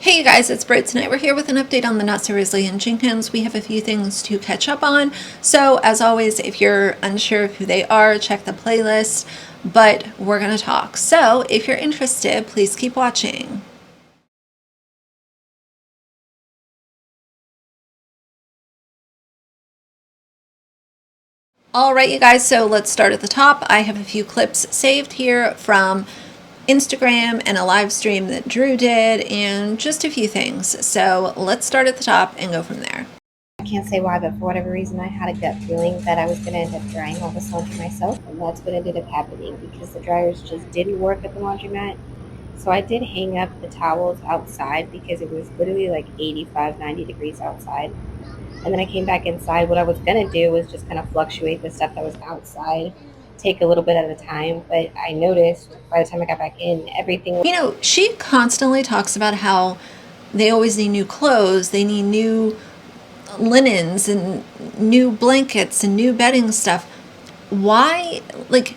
Hey you guys, it's Britt. Tonight we're here with an update on the Not So Resilient Jenkins. We have a few things to catch up on. So as always, if you're unsure of who they are, check the playlist, but we're going to talk. So if you're interested, please keep watching. All right, you guys, so let's start at the top. I have a few clips saved here from Instagram and a live stream that Drew did and just a few things. So let's start at the top and go from there. I can't say why, but for whatever reason, I had a gut feeling that I was going to end up drying all this laundry myself, and that's what ended up happening because the dryers just didn't work at the laundromat. So I did hang up the towels outside because it was literally like 85, 90 degrees outside. And then I came back inside. What I was going to do was just kind of fluctuate the stuff that was outside, take a little bit at a time. But I noticed by the time I got back in, everything. You know, she constantly talks about how they always need new clothes, they need new linens and new blankets and new bedding stuff. Why, like,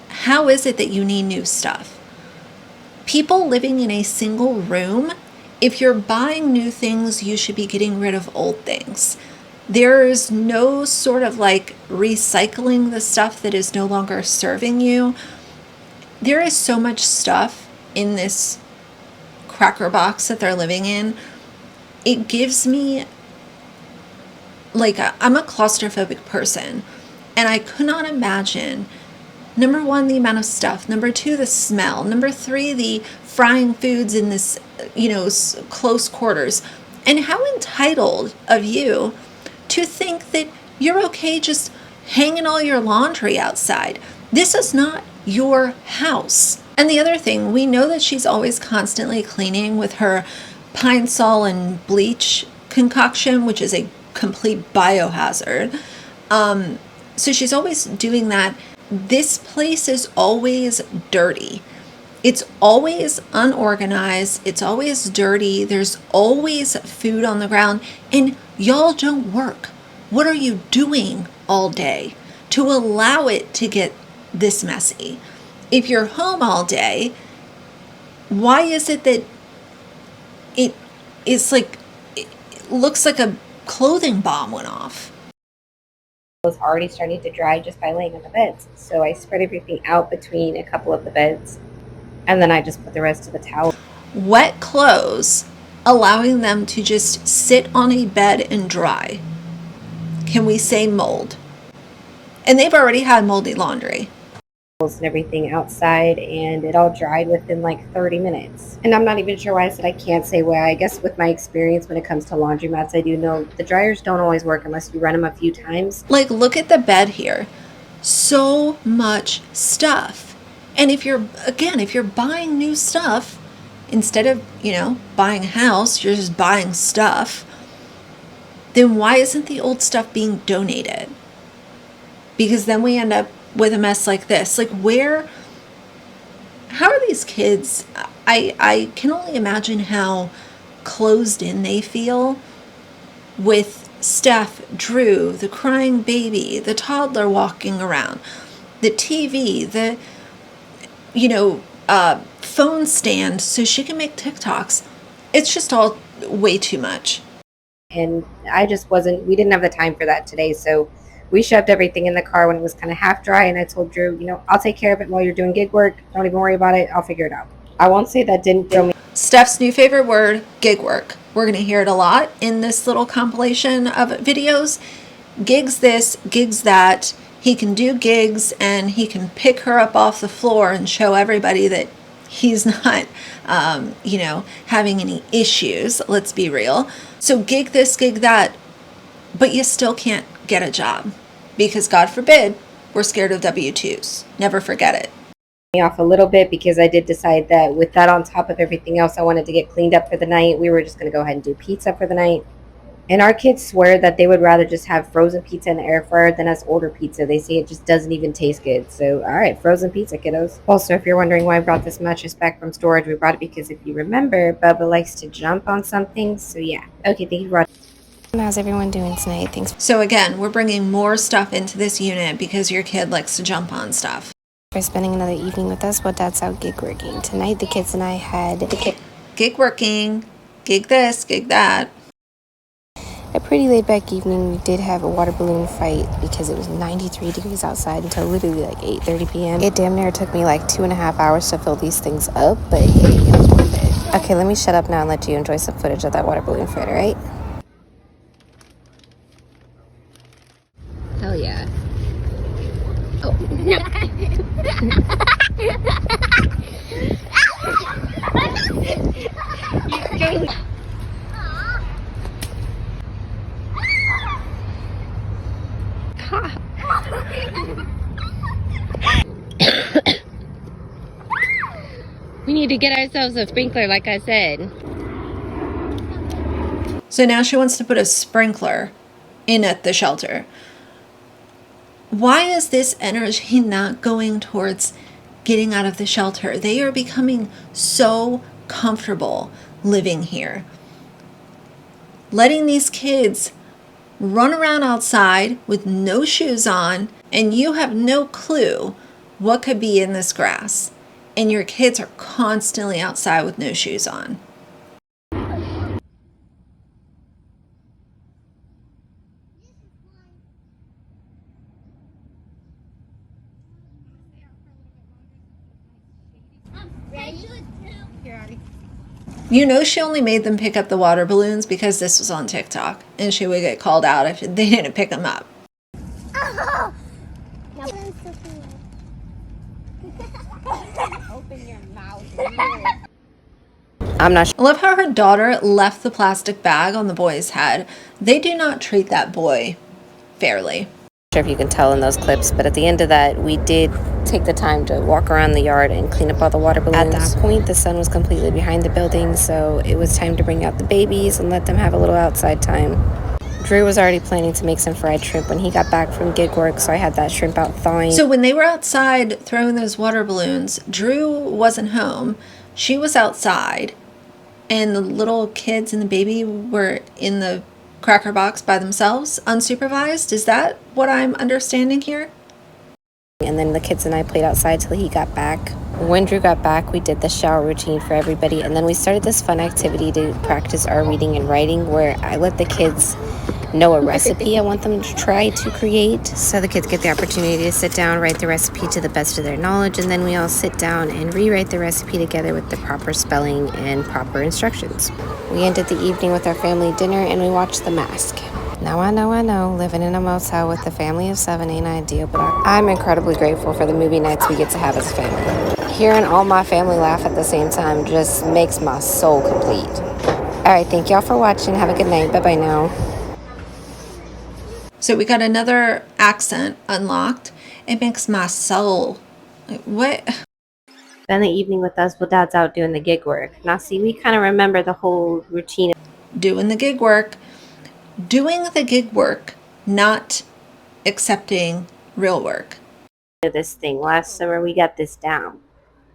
how is it that you need new stuff? People living in a single room, if you're buying new things, you should be getting rid of old things. There's no sort of like recycling the stuff that is no longer serving you. There is so much stuff in this cracker box that they're living in. It gives me like I'm a claustrophobic person, and I could not imagine, number one, the amount of stuff, number two, the smell, number three, the frying foods in this, close quarters. And how entitled of you to think that you're okay just hanging all your laundry outside. This is not your house. And the other thing, we know that she's always constantly cleaning with her pine sol and bleach concoction, which is a complete biohazard. So she's always doing that. This place is always dirty. It's always unorganized. It's always dirty. There's always food on the ground. And y'all don't work. What are you doing all day to allow it to get this messy? If you're home all day, why is it that it looks like a clothing bomb went off? Was already starting to dry just by laying on the beds. So I spread everything out between a couple of the beds, and then I just put the rest of the towel. Wet clothes, allowing them to just sit on a bed and dry. Can we say mold? And they've already had moldy laundry. And everything outside, and it all dried within like 30 minutes. And I'm not even sure why I said I can't say why. I guess with my experience when it comes to laundromats, I do know the dryers don't always work unless you run them a few times. Like, look at the bed here. So much stuff. And if you're buying new stuff, instead of, buying a house, you're just buying stuff, then why isn't the old stuff being donated? Because then we end up with a mess like this. Like, how are these kids? I can only imagine how closed in they feel with Steph, Drew, the crying baby, the toddler walking around, the TV, the, phone stand so she can make TikToks. It's just all way too much. And we didn't have the time for that today. So we shoved everything in the car when it was kind of half dry. And I told Drew, I'll take care of it while you're doing gig work. Don't even worry about it. I'll figure it out. I won't say that didn't throw me. Steph's new favorite word, gig work. We're going to hear it a lot in this little compilation of videos. Gigs this, gigs that. He can do gigs, and he can pick her up off the floor and show everybody that he's not, having any issues. Let's be real. So gig this, gig that, but you still can't get a job because, God forbid, we're scared of W-2s. Never forget it. Off a little bit because I did decide that with that on top of everything else, I wanted to get cleaned up for the night. We were just going to go ahead and do pizza for the night. And our kids swear that they would rather just have frozen pizza in the air fryer than us order pizza. They say it just doesn't even taste good. So, all right, frozen pizza, kiddos. Also, if you're wondering why I brought this mattress back from storage, we brought it because if you remember, Bubba likes to jump on something. So, yeah. Okay, thank you for watching. How's everyone doing tonight? Thanks. So, again, we're bringing more stuff into this unit because your kid likes to jump on stuff. For spending another evening with us while Dad's out gig working. Tonight, the kids and I had gig working, gig this, gig that. A pretty laid back evening. We did have a water balloon fight because it was 93 degrees outside until literally like 8:30 p.m. It damn near took me like 2.5 hours to fill these things up, but hey, it was worth it. Okay, let me shut up now and let you enjoy some footage of that water balloon fight, alright? Hell yeah. Oh, no. We need to get ourselves a sprinkler, like I said. So now she wants to put a sprinkler in at the shelter. Why is this energy not going towards getting out of the shelter? They are becoming so comfortable living here. Letting these kids run around outside with no shoes on, and you have no clue what could be in this grass. And your kids are constantly outside with no shoes on. You know she only made them pick up the water balloons because this was on TikTok, and she would get called out if they didn't pick them up. Open your mouth. I'm not sure. I love how her daughter left the plastic bag on the boy's head. They do not treat that boy fairly. If you can tell in those clips, but at the end of that, we did take the time to walk around the yard and clean up all the water balloons. At that point, the sun was completely behind the building, so it was time to bring out the babies and let them have a little outside time. Drew was already planning to make some fried shrimp when he got back from gig work, so I had that shrimp out thawing. So when they were outside throwing those water balloons, Drew wasn't home. She was outside, and the little kids and the baby were in the cracker box by themselves, unsupervised. Is that what I'm understanding here? And then the kids and I played outside till he got back. When Drew got back, we did the shower routine for everybody, and then we started this fun activity to practice our reading and writing where I let the kids know a recipe I want them to try to create. So the kids get the opportunity to sit down, write the recipe to the best of their knowledge, and then we all sit down and rewrite the recipe together with the proper spelling and proper instructions. We ended the evening with our family dinner and we watched The Mask. Now I know, living in a motel with a family of 7 ain't ideal, but I'm incredibly grateful for the movie nights we get to have as a family. Hearing all my family laugh at the same time just makes my soul complete. Alright, thank y'all for watching. Have a good night. Bye-bye now. So we got another accent unlocked. It makes my soul. What? Spend the evening with us while Dad's out doing the gig work. Now see, we kind of remember the whole routine. Doing the gig work. Doing the gig work, not accepting real work. This thing. Last summer we got this down.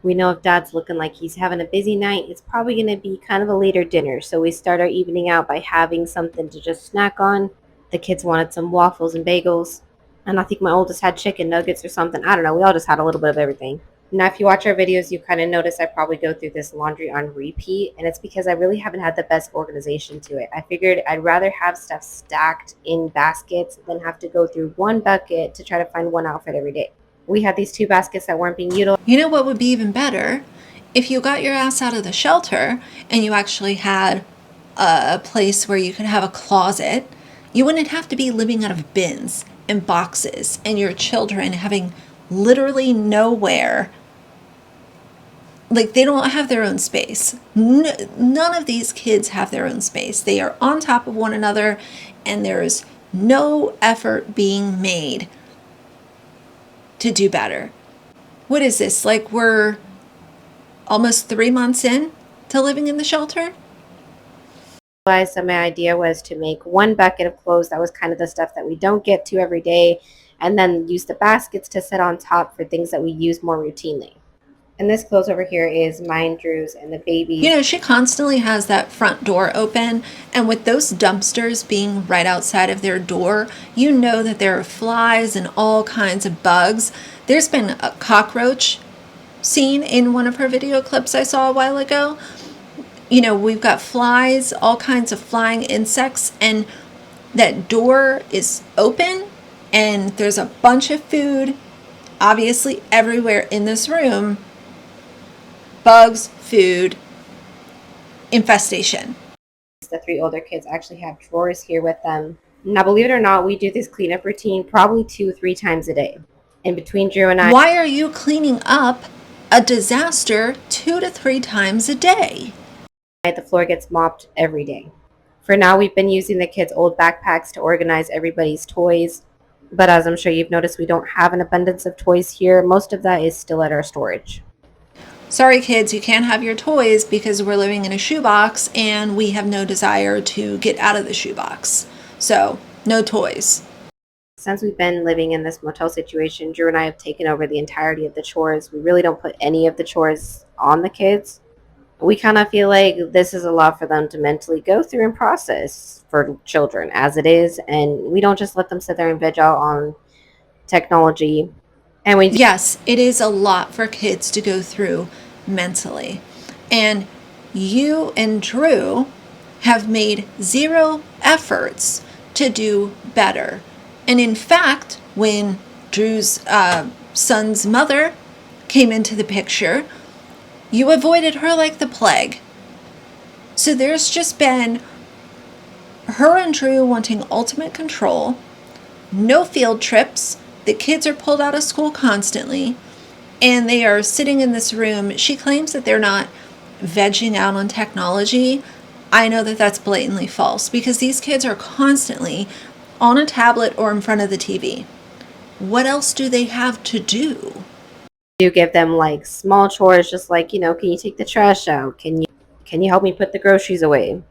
We know if Dad's looking like he's having a busy night, it's probably going to be kind of a later dinner. So we start our evening out by having something to just snack on. The kids wanted some waffles and bagels. And I think my oldest had chicken nuggets or something. I don't know. We all just had a little bit of everything. Now, if you watch our videos, you kind of notice I probably go through this laundry on repeat. And it's because I really haven't had the best organization to it. I figured I'd rather have stuff stacked in baskets than have to go through one bucket to try to find one outfit every day. We had these 2 baskets that weren't being utilized. You know what would be even better? If you got your ass out of the shelter and you actually had a place where you could have a closet, you wouldn't have to be living out of bins and boxes and your children having literally nowhere. Like, they don't have their own space. None of these kids have their own space. They are on top of one another, and there's no effort being made to do better. What is this? Like, we're almost 3 months in to living in the shelter? So my idea was to make 1 bucket of clothes that was kind of the stuff that we don't get to every day, and then use the baskets to sit on top for things that we use more routinely. And this clothes over here is mine, Drew's, and the baby's. You know, she constantly has that front door open, and with those dumpsters being right outside of their door, you know that there are flies and all kinds of bugs. There's been a cockroach seen in one of her video clips I saw a while ago. we've got flies, all kinds of flying insects, and that door is open, and there's a bunch of food, obviously, everywhere in this room. Bugs, food, infestation. The 3 older kids actually have drawers here with them. Now, believe it or not, we do this cleanup routine probably 2-3 times a day. And between Drew and I, Why are you cleaning up a disaster 2 to 3 times a day? the floor gets mopped every day. For now, we've been using the kids' old backpacks to organize everybody's toys. But as I'm sure you've noticed, we don't have an abundance of toys here. Most of that is still at our storage. Sorry, kids, you can't have your toys because we're living in a shoebox and we have no desire to get out of the shoebox. So, no toys. Since we've been living in this motel situation, Drew and I have taken over the entirety of the chores. We really don't put any of the chores on the kids. We kind of feel like this is a lot for them to mentally go through and process for children as it is. And we don't just let them sit there and veg out on technology. And we Yes, it is a lot for kids to go through mentally. And you and Drew have made zero efforts to do better. And in fact, when Drew's son's mother came into the picture, you avoided her like the plague. So there's just been her and Drew wanting ultimate control, no field trips, the kids are pulled out of school constantly, and they are sitting in this room. She claims that they're not vegging out on technology. I know that that's blatantly false because these kids are constantly on a tablet or in front of the TV. What else do they have to do? do give them like small chores, just like, can you take the trash out? Can you help me put the groceries away?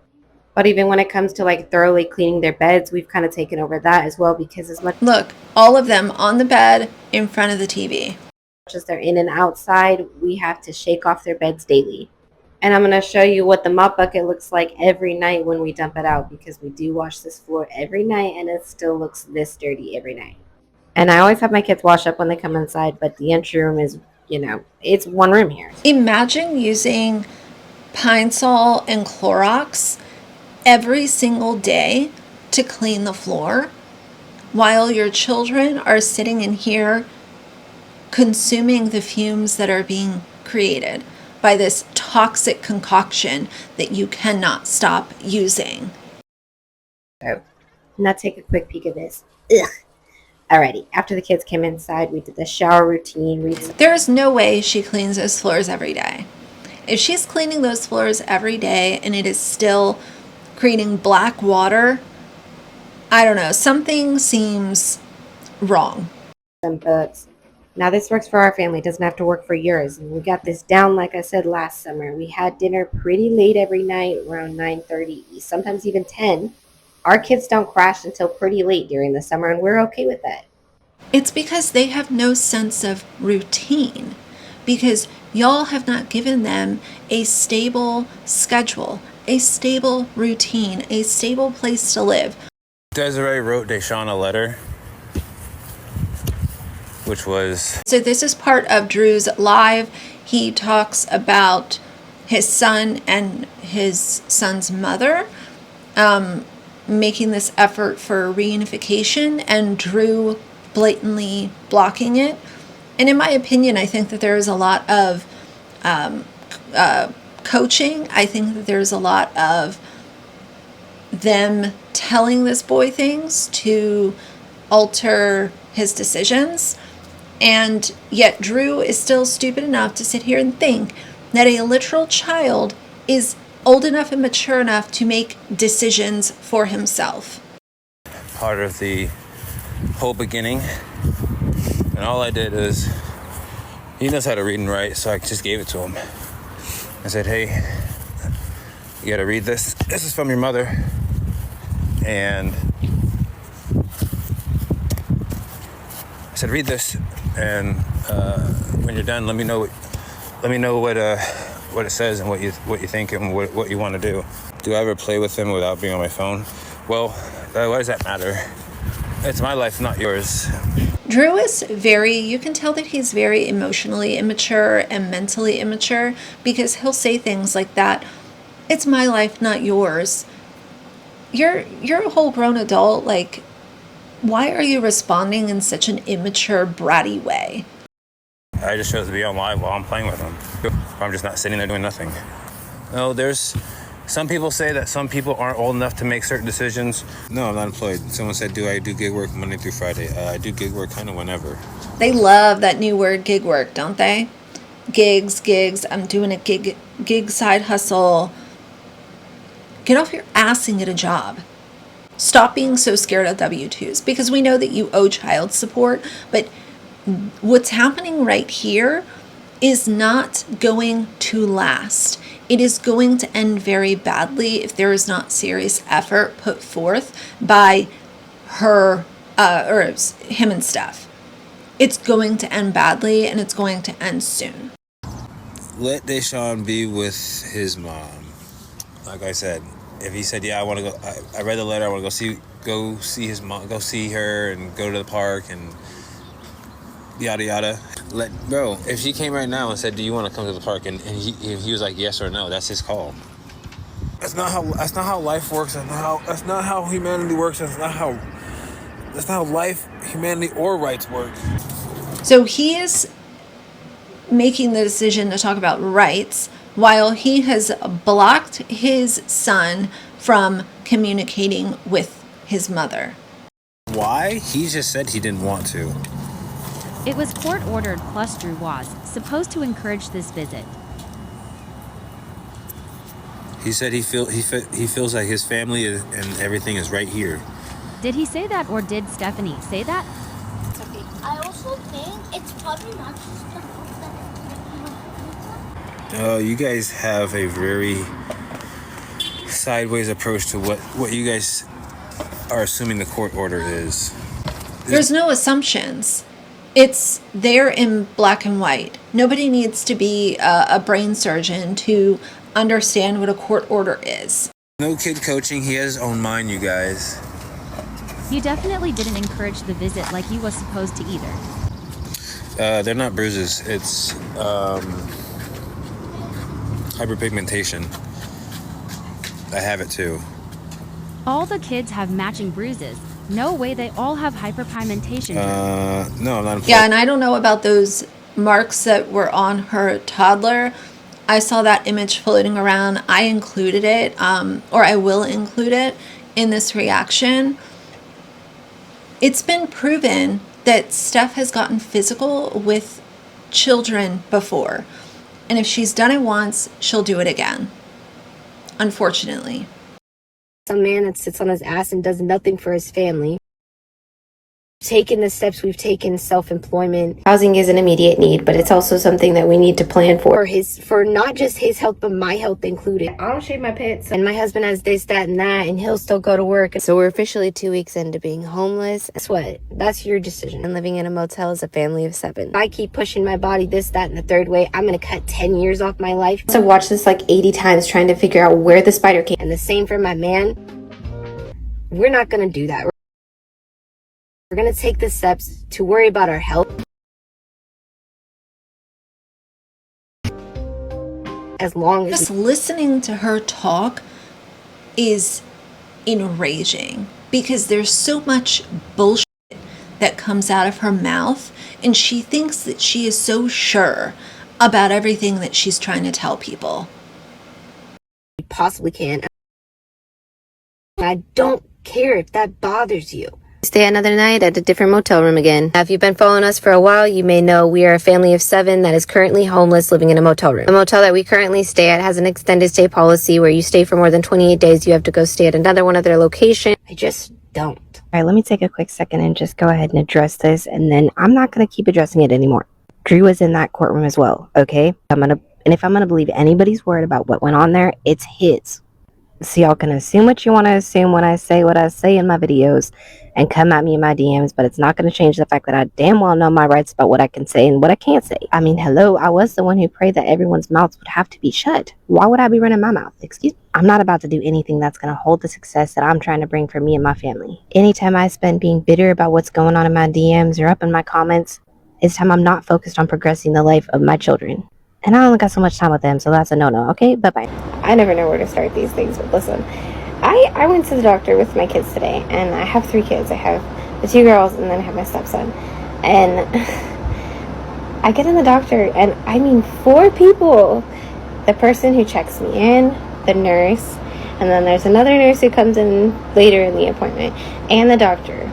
But even when it comes to like thoroughly cleaning their beds, we've kind of taken over that as well, because as much Look, all of them on the bed in front of the TV. as they're in and outside, we have to shake off their beds daily. And I'm going to show you what the mop bucket looks like every night when we dump it out, because we do wash this floor every night and it still looks this dirty every night. And I always have my kids wash up when they come inside, but the entry room is, it's one room here. Imagine using Pine Sol and Clorox every single day to clean the floor while your children are sitting in here consuming the fumes that are being created by this toxic concoction that you cannot stop using. So, now take a quick peek of this. Ugh. Alrighty, after the kids came inside, we did the shower routine. There's no way she cleans those floors every day. If she's cleaning those floors every day and it is still creating black water, I don't know, something seems wrong. Some books. Now this works for our family, doesn't have to work for yours. And we got this down, like I said, last summer. We had dinner pretty late every night, around 9:30, sometimes even 10. Our kids don't crash until pretty late during the summer, and we're okay with that. It's because they have no sense of routine, because y'all have not given them a stable schedule, a stable routine, a stable place to live. Desiree wrote Deshaun a letter, which was... So this is part of Drew's live. He talks about his son and his son's mother making this effort for reunification, and Drew blatantly blocking it. And in my opinion, I think that there is a lot of coaching. I think that there's a lot of them telling this boy things to alter his decisions. And yet Drew is still stupid enough to sit here and think that a literal child is old enough and mature enough to make decisions for himself. Part of the whole beginning. And all I did is, he knows how to read and write, so I just gave it to him. I said, hey, you gotta read this. This is from your mother. And I said, read this, and when you're done, let me know what it says and what you think and what you want to do. Do I ever play with him without being on my phone? Well, why does that matter? It's my life, not yours. Drew is you can tell that he's very emotionally immature and mentally immature, because he'll say things like that. It's my life, not yours. You're a whole grown adult. Like, why are you responding in such an immature, bratty way? I just chose to be on live while I'm playing with them. I'm just not sitting there doing nothing. No, there's some people say that some people aren't old enough to make certain decisions. No, I'm not employed. Someone said, do I do gig work Monday through Friday? I do gig work kind of whenever. They love that new word, gig work, don't they? Gigs. I'm doing a gig side hustle. Get off your ass and get a job. Stop being so scared of W-2s, because we know that you owe child support, but what's happening right here is not going to last. It is going to end very badly if there is not serious effort put forth by her or him and Steph. It's going to end badly, and it's going to end soon. Let Deshaun be with his mom. Like I said, if he said, yeah, I want to go, I read the letter, I want to go see his mom, go see her and go to the park and yada yada. Bro, if she came right now and said, do you want to come to the park, and he was like yes or no, that's his call. That's not how life works. That's not how humanity works. That's not how life, humanity, or rights work. So he is making the decision to talk about rights while he has blocked his son from communicating with his mother. Why? He just said he didn't want to. It was court-ordered, plus Drew was supposed to encourage this visit. He said he feels like his family and everything is right here. Did he say that, or did Stephanie say that? Okay. I also think it's probably not just the fact that You guys have a very sideways approach to what you guys are assuming the court order is. There's no assumptions. It's there in black and white. Nobody needs to be a brain surgeon to understand what a court order is. No kid coaching. He has his own mind, you guys. You definitely didn't encourage the visit like you was supposed to either. They're not bruises. It's hyperpigmentation. I have it too. All the kids have matching bruises. No way they all have hyperpigmentation. No, I'm not. Yeah, and I don't know about those marks that were on her toddler. I saw that image floating around. I included it, or I will include it in this reaction. It's been proven that Steph has gotten physical with children before. And if she's done it once, she'll do it again. Unfortunately. A man that sits on his ass and does nothing for his family. Taking the steps we've taken, self-employment. Housing is an immediate need, but it's also something that we need to plan for not just his health, but my health included. I don't shave my pits, and my husband has this, that, and that, and he'll still go to work. So we're officially 2 weeks into being homeless. Guess what? That's your decision. And living in a motel as a family of 7. If I keep pushing my body this, that, and the third way, I'm gonna cut 10 years off my life. So I've watched this like 80 times trying to figure out where the spider came. And the same for my man. We're not gonna do that. We're going to take the steps to worry about our health as long as... Just listening to her talk is enraging because there's so much bullshit that comes out of her mouth, and she thinks that she is so sure about everything that she's trying to tell people. We possibly can. I don't care if that bothers you. Stay another night at a different motel room again. Now, if you've been following us for a while, you may know we are a family of 7 that is currently homeless living in a motel room. The motel that we currently stay at has an extended stay policy where you stay for more than 28 days. You have to go stay at another one of their locations. I just don't. All right, let me take a quick second and just go ahead and address this, and then I'm not going to keep addressing it anymore. Drew was in that courtroom as well, okay? If I'm going to believe anybody's word about what went on there, it's his. So y'all can assume what you want to assume when I say what I say in my videos and come at me in my DMs, but it's not going to change the fact that I damn well know my rights about what I can say and what I can't say. I mean, hello, I was the one who prayed that everyone's mouths would have to be shut. Why would I be running my mouth? Excuse me? I'm not about to do anything that's going to hold the success that I'm trying to bring for me and my family. Anytime I spend being bitter about what's going on in my DMs or up in my comments, it's time I'm not focused on progressing the life of my children. And I only got so much time with them, so that's a no-no. Okay, bye-bye. I never know where to start these things, but listen. I went to the doctor with my kids today, and I have 3 kids. I have the 2 girls, and then I have my stepson. And I get in the doctor, and I mean 4 people. The person who checks me in, the nurse, and then there's another nurse who comes in later in the appointment, and the doctor.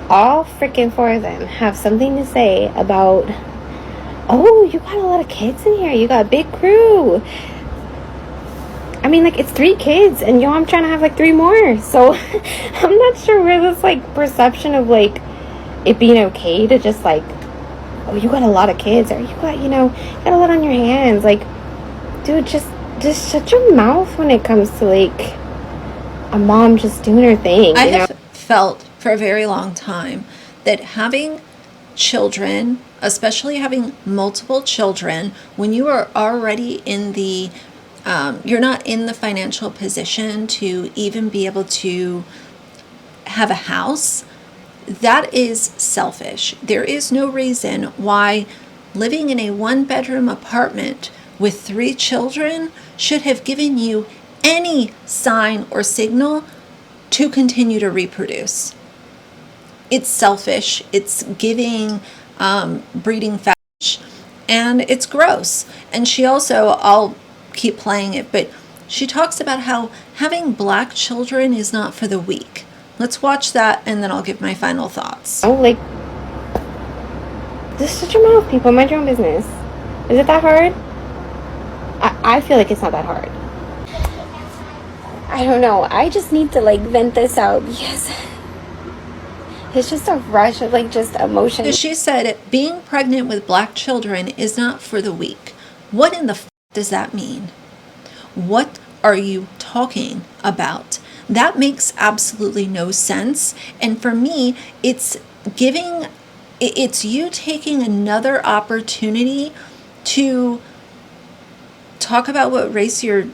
All freaking 4 of them have something to say about, oh, you got a lot of kids in here. You got a big crew. I mean, like, it's 3 kids, and I'm trying to have, like, 3 more. So, I'm not sure where this, like, perception of, like, it being okay to just, like, oh, you got a lot of kids, or you got, you got a lot on your hands. Like, dude, just shut your mouth when it comes to, like, a mom just doing her thing. I have felt for a very long time that having children, especially having multiple children, when you are already in the you're not in the financial position to even be able to have a house, that is selfish. There is no reason why living in a 1-bedroom apartment with 3 children should have given you any sign or signal to continue to reproduce. It's selfish. It's giving breeding fetish, and it's gross. And she also, I'll keep playing it, but she talks about how having black children is not for the weak. Let's watch that, and then I'll give my final thoughts. Oh, like, just shut your mouth, people. Mind your own business. Is it that hard? I feel like it's not that hard. I don't know. I just need to, like, vent this out because it's just a rush of, like, just emotion. She said being pregnant with black children is not for the weak. What in the does that mean? What are you talking about? That makes absolutely no sense. And for me, it's you taking another opportunity to talk about what race your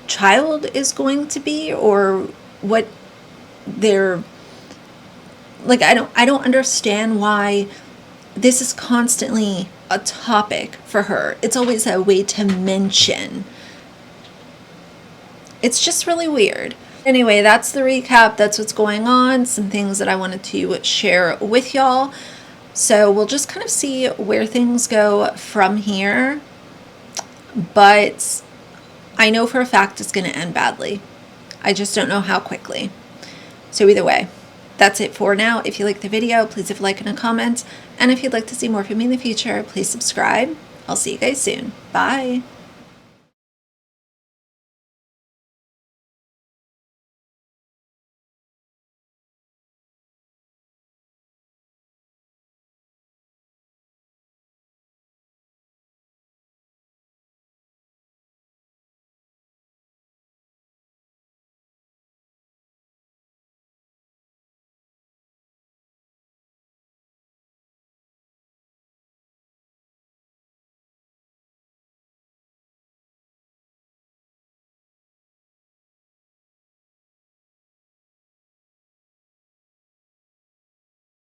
child is going to be, or what they're like. I don't understand why this is constantly a topic for her. It's always a way to mention. It's just really weird. Anyway, that's the recap. That's what's going on. Some things that I wanted to share with y'all. So we'll just kind of see where things go from here. But I know for a fact it's going to end badly. I just don't know how quickly. So either way, that's it for now. If you like the video, please leave a like and a comment. And if you'd like to see more from me in the future, please subscribe. I'll see you guys soon. Bye.